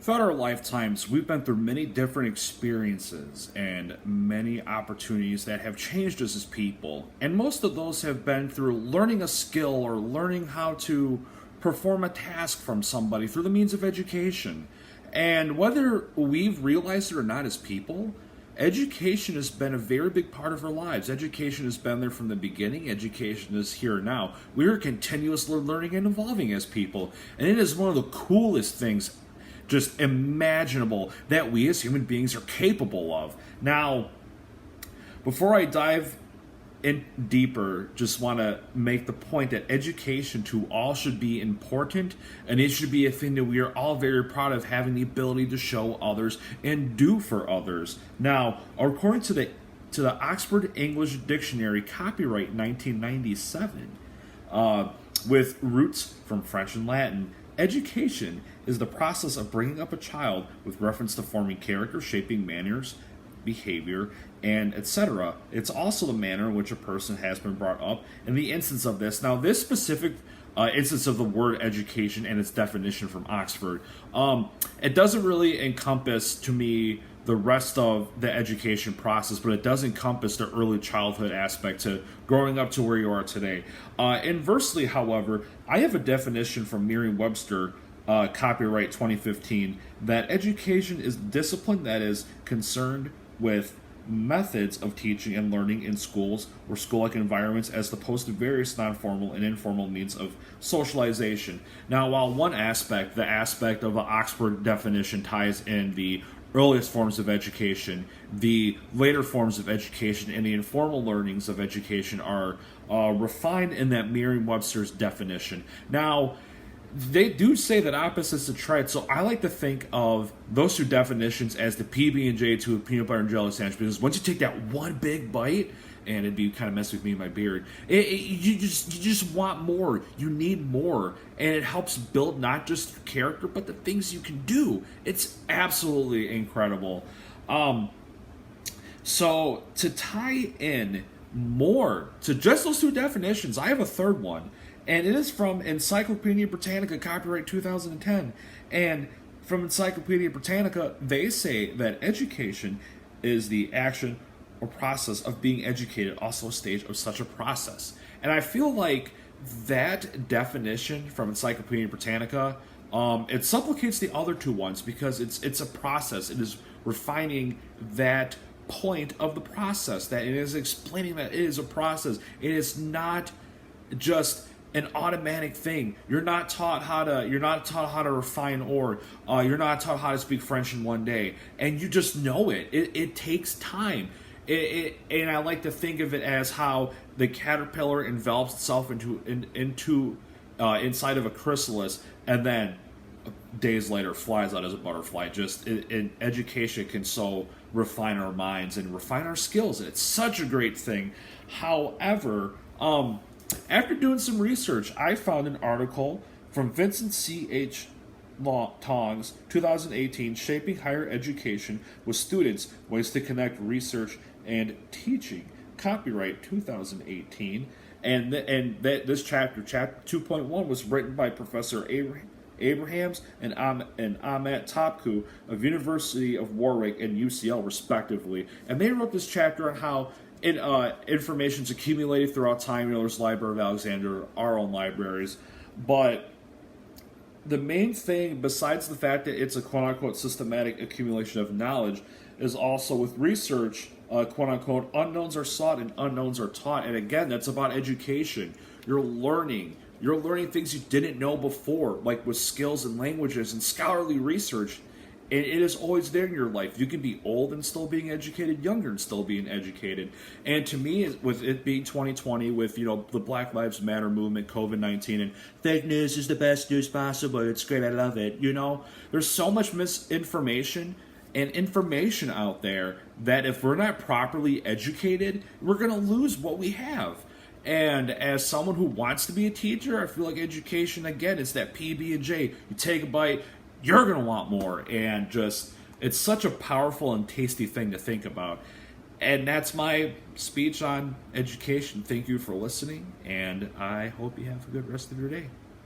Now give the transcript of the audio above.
Throughout our lifetimes, we've been through many different experiences and many opportunities that have changed us as people. And most of those have been through learning a skill or learning how to perform a task from somebody through the means of education. And whether we've realized it or not as people, education has been a very big part of our lives. Education has been there from the beginning. Education is here now. We are continuously learning and evolving as people. And it is one of the coolest things just imaginable that we as human beings are capable of. Now, before I dive in deeper, just want to make the point that education to all should be important, and it should be a thing that we are all very proud of, having the ability to show others and do for others. Now, according to the Oxford English Dictionary, copyright 1997, with roots from French and Latin, education is the process of bringing up a child with reference to forming character, shaping manners, behavior, and etc. It's also the manner in which a person has been brought up in the instance of this. Now, this specific instance of the word education and its definition from Oxford, it doesn't really encompass, to me, the rest of the education process, but it does encompass the early childhood aspect to growing up to where you are today. Inversely, however, I have a definition from Merriam-Webster, copyright 2015, that education is discipline that is concerned with methods of teaching and learning in schools or school-like environments as opposed to various non-formal and informal means of socialization. Now, while one aspect, the aspect of the Oxford definition, ties in the earliest forms of education, the later forms of education and the informal learnings of education are refined in that Merriam-Webster's definition. Now, they do say that opposites attract, so I like to think of those two definitions as the PB&J to a peanut butter and jelly sandwich, because once you take that one big bite, and it'd be kind of messing with me and my beard, you just want more. You need more, and it helps build not just character, but the things you can do. It's absolutely incredible. So to tie in more to just those two definitions, I have a third one. And it is from Encyclopedia Britannica, copyright 2010. And from Encyclopedia Britannica, they say that education is the action or process of being educated, also a stage of such a process. And I feel like that definition from Encyclopedia Britannica, it supplicates the other two ones, because it's a process. It is refining that point of the process, that it is explaining that it is a process. It is not just an automatic thing. You're not taught how to refine ore. You're not taught how to speak French in one day, and you just know it. It takes time. And I like to think of it as how the caterpillar envelops itself inside of a chrysalis, and then days later flies out as a butterfly. Just in education can so refine our minds and refine our skills, and it's such a great thing. However, after doing some research, I found an article from Vincent C.H. Tong's 2018 Shaping Higher Education with Students, Ways to Connect Research and Teaching, copyright 2018. And this chapter 2.1, was written by Professor Abrahams and Ahmet Topku of University of Warwick and UCL, respectively. And they wrote this chapter on how information's accumulated throughout time. There's Library of Alexandria, our own libraries. But the main thing, besides the fact that it's a quote-unquote systematic accumulation of knowledge, is also with research, quote-unquote, unknowns are sought and unknowns are taught. And again, that's about education. You're learning things you didn't know before, like with skills and languages and scholarly research. And it is always there in your life. You can be old and still being educated, younger and still being educated. And to me, with it being 2020, with the Black Lives Matter movement, COVID-19, and fake news is the best news possible. It's great, I love it. There's so much misinformation and information out there that if we're not properly educated, we're going to lose what we have. And as someone who wants to be a teacher, I feel like education, again, is that PB&J. You take a bite, you're going to want more. And just, it's such a powerful and tasty thing to think about. And that's my speech on education. Thank you for listening, and I hope you have a good rest of your day.